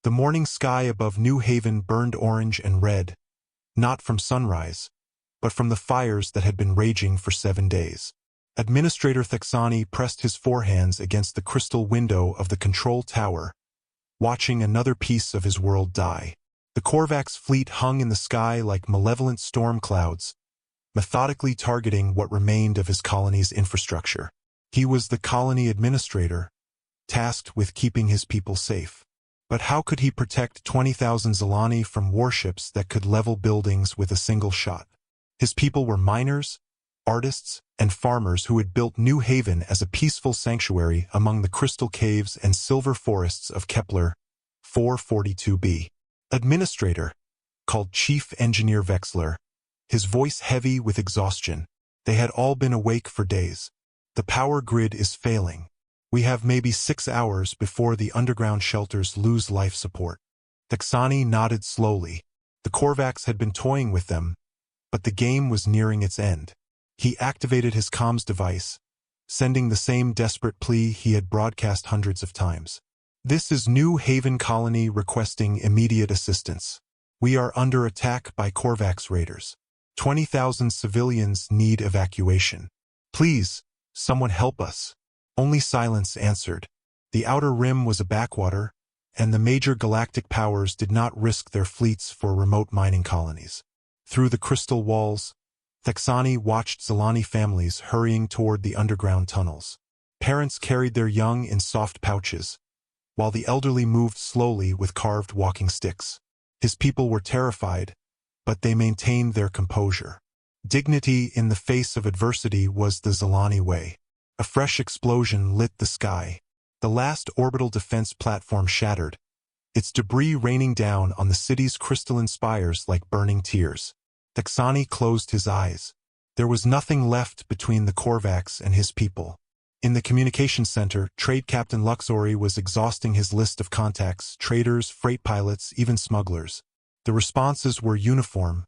The morning sky above New Haven burned orange and red, not from sunrise, but from the fires that had been raging for 7 days. Administrator Thexani pressed his forehands against the crystal window of the control tower, watching another piece of his world die. The Korvax fleet hung in the sky like malevolent storm clouds, methodically targeting what remained of his colony's infrastructure. He was the colony administrator, tasked with keeping his people safe. But how could he protect 20,000 Zilani from warships that could level buildings with a single shot? His people were miners, artists, and farmers who had built New Haven as a peaceful sanctuary among the crystal caves and silver forests of Kepler 442b. Administrator, called Chief Engineer Vexler, his voice heavy with exhaustion. They had all been awake for days. The power grid is failing. We have maybe 6 hours before the underground shelters lose life support. Thexani nodded slowly. The Korvax had been toying with them, but the game was nearing its end. He activated his comms device, sending the same desperate plea he had broadcast hundreds of times. This is New Haven Colony requesting immediate assistance. We are under attack by Korvax raiders. 20,000 civilians need evacuation. Please, someone help us. Only silence answered. The outer rim was a backwater, and the major galactic powers did not risk their fleets for remote mining colonies. Through the crystal walls, Thexani watched Zilani families hurrying toward the underground tunnels. Parents carried their young in soft pouches, while the elderly moved slowly with carved walking sticks. His people were terrified, but they maintained their composure. Dignity in the face of adversity was the Zilani way. A fresh explosion lit the sky. The last orbital defense platform shattered, its debris raining down on the city's crystalline spires like burning tears. Thexani closed his eyes. There was nothing left between the Korvax and his people. In the communications center, Trade Captain Luxori was exhausting his list of contacts: traders, freight pilots, even smugglers. The responses were uniform.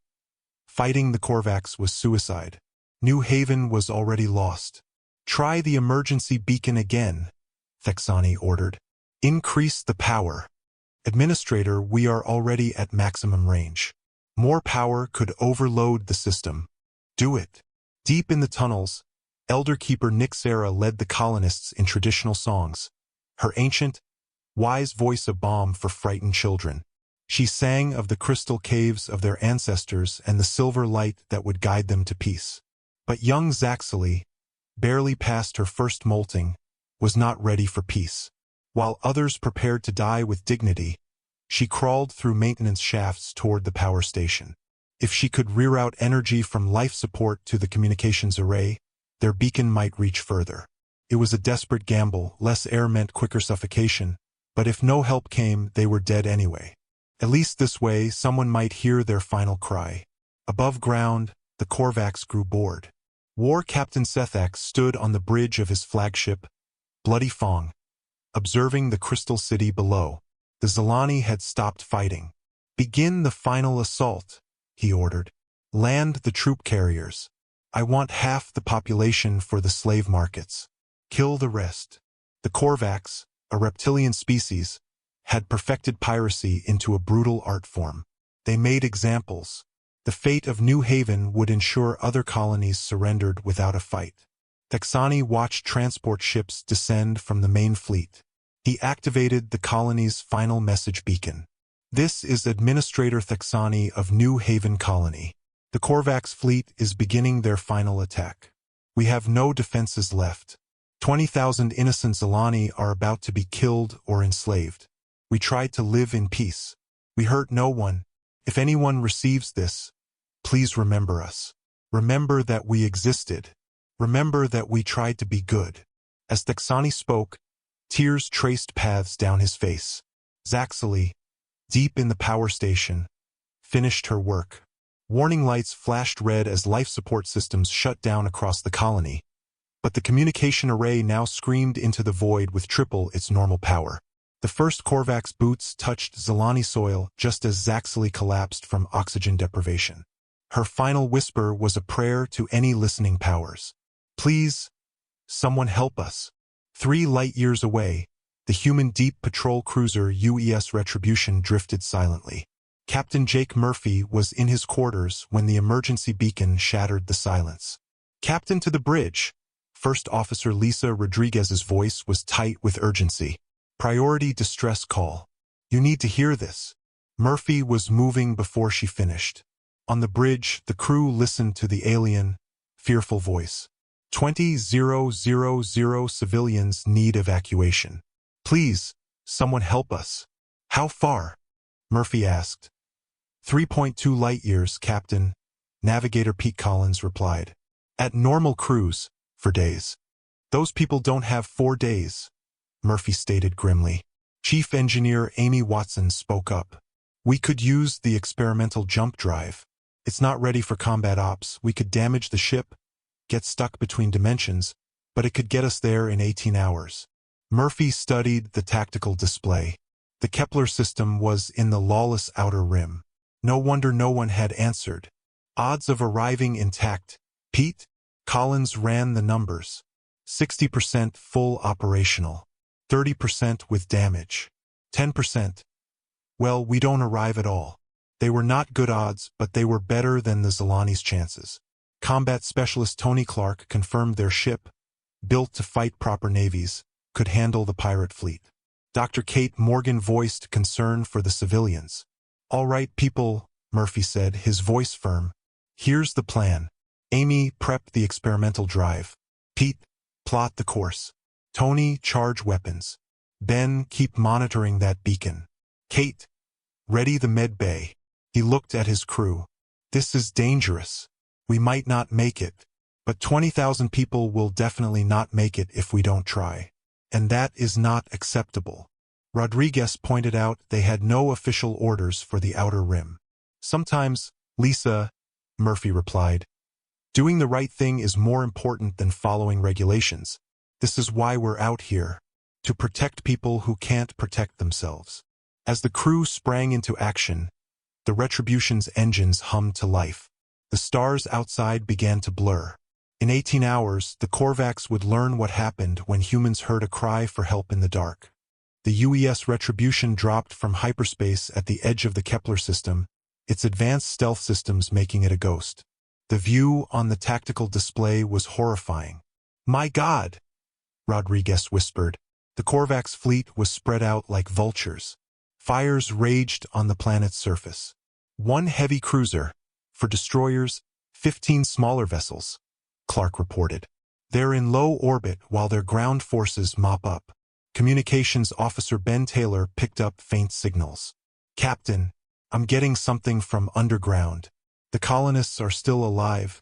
Fighting the Korvax was suicide. New Haven was already lost. Try the emergency beacon again, Thexani ordered. Increase the power. Administrator, we are already at maximum range. More power could overload the system. Do it. Deep in the tunnels, Elder Keeper Nixera led the colonists in traditional songs. Her ancient, wise voice a balm for frightened children. She sang of the crystal caves of their ancestors and the silver light that would guide them to peace. But young Zaxley, barely past her first molting, was not ready for peace. While others prepared to die with dignity, she crawled through maintenance shafts toward the power station. If she could reroute energy from life support to the communications array, their beacon might reach further. It was a desperate gamble. Less air meant quicker suffocation, but if no help came, they were dead anyway. At least this way, someone might hear their final cry. Above ground, the Korvax grew bored. War Captain Sethak stood on the bridge of his flagship, Bloody Fong, observing the crystal city below. The Zilani had stopped fighting. Begin the final assault, he ordered. Land the troop carriers. I want half the population for the slave markets. Kill the rest. The Korvax, a reptilian species, had perfected piracy into a brutal art form. They made examples. The fate of New Haven would ensure other colonies surrendered without a fight. Thexani watched transport ships descend from the main fleet. He activated the colony's final message beacon. This is Administrator Thexani of New Haven Colony. The Korvax fleet is beginning their final attack. We have no defenses left. 20,000 innocent Zilani are about to be killed or enslaved. We tried to live in peace. We hurt no one. If anyone receives this, please remember us. Remember that we existed. Remember that we tried to be good. As Thexani spoke, tears traced paths down his face. Zaxley, deep in the power station, finished her work. Warning lights flashed red as life support systems shut down across the colony, but the communication array now screamed into the void with triple its normal power. The first Korvax boots touched Zilani soil just as Zaxley collapsed from oxygen deprivation. Her final whisper was a prayer to any listening powers. Please, someone help us. 3 light years away, The human deep patrol cruiser UES Retribution drifted silently. Captain Jake Murphy was in his quarters when the emergency beacon shattered the silence. "Captain, to the bridge!" First Officer Lisa Rodriguez's voice was tight with urgency. "Priority distress call. You need to hear this." Murphy was moving before she finished. On the bridge, the crew listened to the alien, fearful voice. 20,000 civilians need evacuation. "Please, someone help us." "How far?" Murphy asked. 3.2 light-years, Captain," Navigator Pete Collins replied. "At normal cruise, for days." "Those people don't have 4 days," Murphy stated grimly. Chief Engineer Amy Watson spoke up. "We could use the experimental jump drive. It's not ready for combat ops. We could damage the ship, get stuck between dimensions, but it could get us there in 18 hours. Murphy studied the tactical display. The Kepler system was in the lawless outer rim. No wonder no one had answered. Odds of arriving intact. Pete? Collins ran the numbers. 60% full operational. 30% with damage. 10%. Well, we don't arrive at all. They were not good odds, but they were better than the Zolani's chances. Combat Specialist Tony Clark confirmed their ship, built to fight proper navies, could handle the pirate fleet. Dr. Kate Morgan voiced concern for the civilians. "All right, people," Murphy said, his voice firm. "Here's the plan. Amy, prep the experimental drive. Pete, plot the course. Tony, charge weapons. Ben, keep monitoring that beacon. Kate, ready the med bay." He looked at his crew. "This is dangerous. We might not make it. But 20,000 people will definitely not make it if we don't try. And that is not acceptable." Rodriguez pointed out they had no official orders for the outer rim. "Sometimes, Lisa," Murphy replied, "doing the right thing is more important than following regulations. This is why we're out here. To protect people who can't protect themselves." As the crew sprang into action, the Retribution's engines hummed to life. The stars outside began to blur. In 18 hours, the Korvax would learn what happened when humans heard a cry for help in the dark. The UES Retribution dropped from hyperspace at the edge of the Kepler system, its advanced stealth systems making it a ghost. The view on the tactical display was horrifying. "My God!" Rodriguez whispered. The Korvax fleet was spread out like vultures. Fires raged on the planet's surface. 1 heavy cruiser. For destroyers, 15 smaller vessels, Clark reported. They're in low orbit while their ground forces mop up. Communications Officer Ben Taylor picked up faint signals. "Captain, I'm getting something from underground. The colonists are still alive,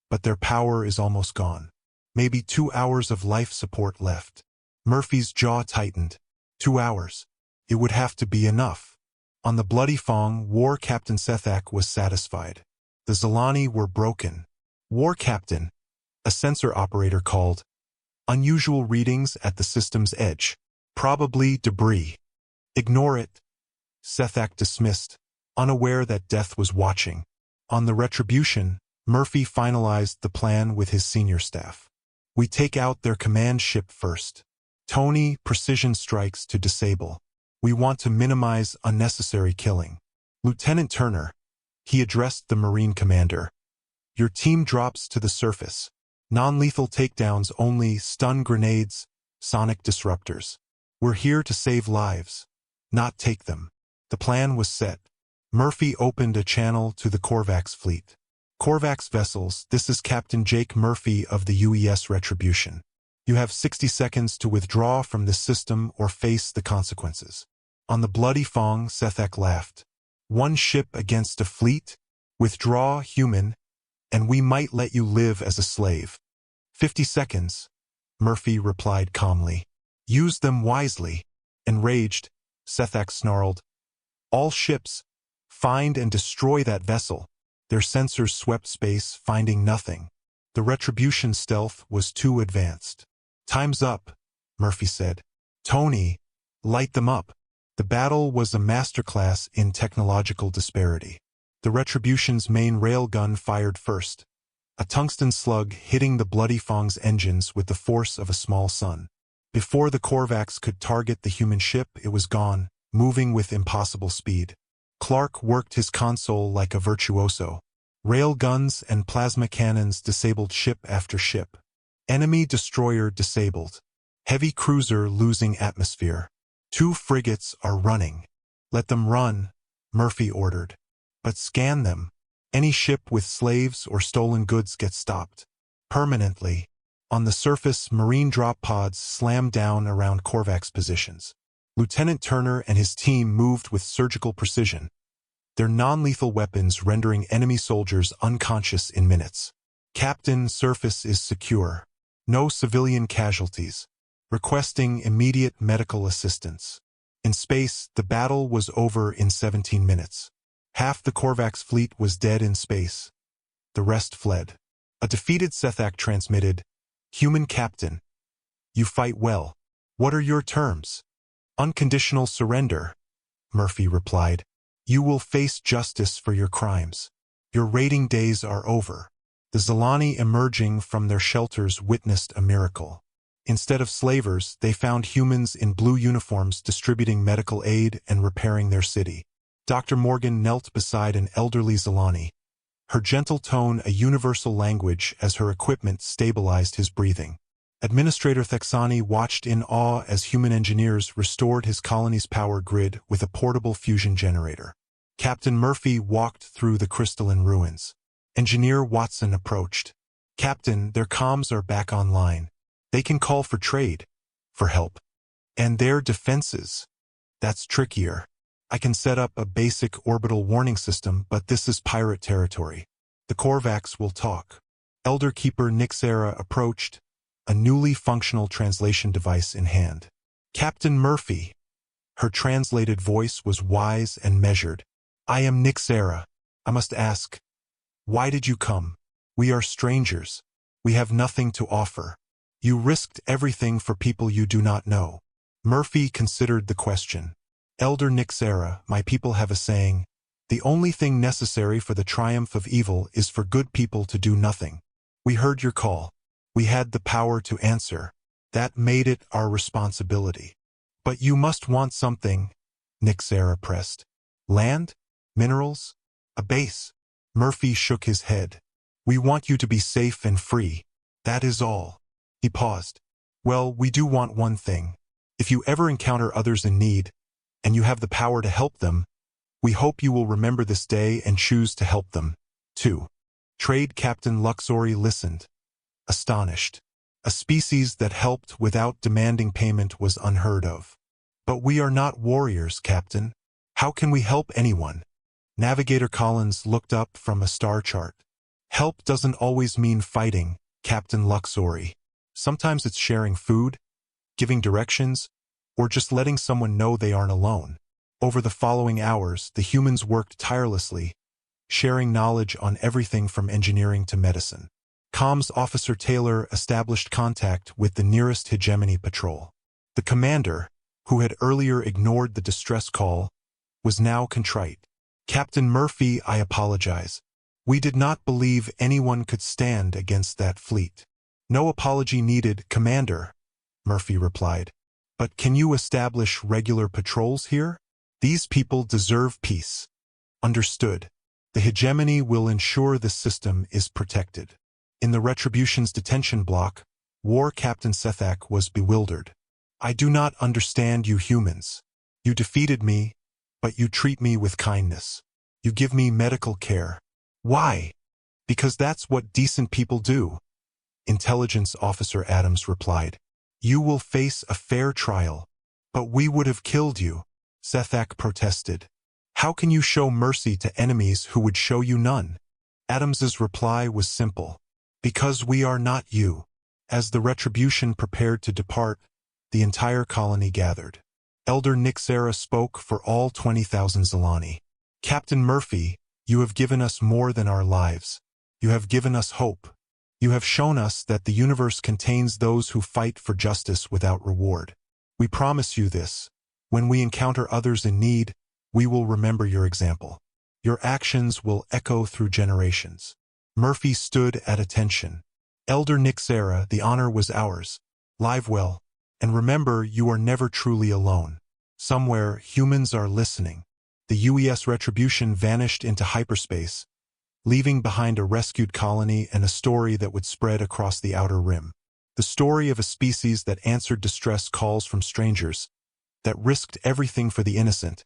but their power is almost gone. Maybe 2 hours of life support left." Murphy's jaw tightened. 2 hours. It would have to be enough. On the Bloody Fong, War Captain Sethak was satisfied. The Zolani were broken. "War Captain," a sensor operator called. "Unusual readings at the system's edge. Probably debris." "Ignore it," Sethak dismissed, unaware that death was watching. On the Retribution, Murphy finalized the plan with his senior staff. "We take out their command ship first. Tony, precision strikes to disable. We want to minimize unnecessary killing. Lieutenant Turner," he addressed the Marine commander, "your team drops to the surface. Non-lethal takedowns only, stun grenades, sonic disruptors. We're here to save lives, not take them." The plan was set. Murphy opened a channel to the Korvax fleet. "Korvax vessels, this is Captain Jake Murphy of the UES Retribution. You have 60 seconds to withdraw from this system or face the consequences." On the Bloody Fong, Sethak laughed. "1 ship against a fleet? Withdraw, human, and we might let you live as a slave." 50 seconds, Murphy replied calmly. "Use them wisely." Enraged, Sethak snarled, "All ships, find and destroy that vessel." Their sensors swept space, finding nothing. The Retribution stealth was too advanced. "Time's up," Murphy said. "Tony, light them up." The battle was a masterclass in technological disparity. The Retribution's main railgun fired first, a tungsten slug hitting the Bloody Fong's engines with the force of a small sun. Before the Korvax could target the human ship, it was gone, moving with impossible speed. Clark worked his console like a virtuoso. Rail guns and plasma cannons disabled ship after ship. Enemy destroyer disabled. Heavy cruiser losing atmosphere. 2 frigates are running. Let them run, Murphy ordered. But scan them. Any ship with slaves or stolen goods gets stopped. Permanently. On the surface, marine drop pods slammed down around Korvax positions. Lieutenant Turner and his team moved with surgical precision, their non-lethal weapons rendering enemy soldiers unconscious in minutes. Captain, surface is secure. No civilian casualties. Requesting immediate medical assistance. In space, the battle was over in 17 minutes. Half the Korvax fleet was dead in space. The rest fled. A defeated Sethak transmitted, "Human Captain. You fight well. What are your terms?" "Unconditional surrender," Murphy replied. "You will face justice for your crimes. Your raiding days are over." The Zilani emerging from their shelters witnessed a miracle. Instead of slavers, they found humans in blue uniforms distributing medical aid and repairing their city. Dr. Morgan knelt beside an elderly Zilani, her gentle tone a universal language as her equipment stabilized his breathing. Administrator Thexani watched in awe as human engineers restored his colony's power grid with a portable fusion generator. Captain Murphy walked through the crystalline ruins. Engineer Watson approached. "Captain, their comms are back online. They can call for trade, for help. And their defenses. That's trickier. I can set up a basic orbital warning system, but this is pirate territory. The Korvax will talk." Elder Keeper Nixera approached, a newly functional translation device in hand. "Captain Murphy." Her translated voice was wise and measured. "I am Nixera. I must ask, why did you come? We are strangers. We have nothing to offer. You risked everything for people you do not know." Murphy considered the question. "Elder Nixera, my people have a saying, the only thing necessary for the triumph of evil is for good people to do nothing. We heard your call. We had the power to answer. That made it our responsibility. But you must want something," Nixera pressed. "Land? Minerals? A base?" Murphy shook his head. "We want you to be safe and free. That is all." He paused. "Well, we do want one thing. If you ever encounter others in need, and you have the power to help them, we hope you will remember this day and choose to help them, too." Trade Captain Luxori listened, astonished. A species that helped without demanding payment was unheard of. "But we are not warriors, Captain. How can we help anyone?" Navigator Collins looked up from a star chart. "Help doesn't always mean fighting, Captain Luxori. Sometimes it's sharing food, giving directions, or just letting someone know they aren't alone." Over the following hours, the humans worked tirelessly, sharing knowledge on everything from engineering to medicine. Comms Officer Taylor established contact with the nearest hegemony patrol. The commander, who had earlier ignored the distress call, was now contrite. "Captain Murphy, I apologize. We did not believe anyone could stand against that fleet." "No apology needed, Commander," Murphy replied. "But can you establish regular patrols here? These people deserve peace." "Understood. The hegemony will ensure the system is protected." In the Retribution's detention block, War Captain Sethak was bewildered. "I do not understand you humans. You defeated me, but you treat me with kindness. You give me medical care. Why?" "Because that's what decent people do," Intelligence Officer Adams replied. "You will face a fair trial." "But we would have killed you," Sethak protested. "How can you show mercy to enemies who would show you none?" Adams's reply was simple. "Because we are not you." As the Retribution prepared to depart, the entire colony gathered. Elder Nixera spoke for all 20,000 Zilani. "Captain Murphy, you have given us more than our lives. You have given us hope. You have shown us that the universe contains those who fight for justice without reward. We promise you this. When we encounter others in need, we will remember your example. Your actions will echo through generations." Murphy stood at attention. "Elder Nixera, the honor was ours. Live well. And remember, you are never truly alone. Somewhere, humans are listening. The UES Retribution vanished into hyperspace, leaving behind a rescued colony and a story that would spread across the outer rim. The story of a species that answered distress calls from strangers, that risked everything for the innocent,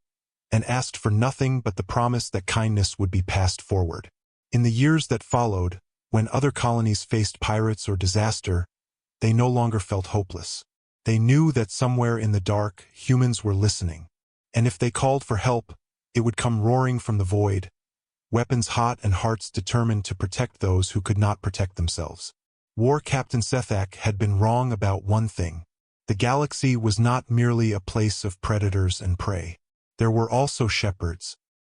and asked for nothing but the promise that kindness would be passed forward. In the years that followed, when other colonies faced pirates or disaster, they no longer felt hopeless. They knew that somewhere in the dark, humans were listening. And if they called for help, it would come roaring from the void, weapons hot and hearts determined to protect those who could not protect themselves. War Captain Sethak had been wrong about one thing. The galaxy was not merely a place of predators and prey. There were also shepherds,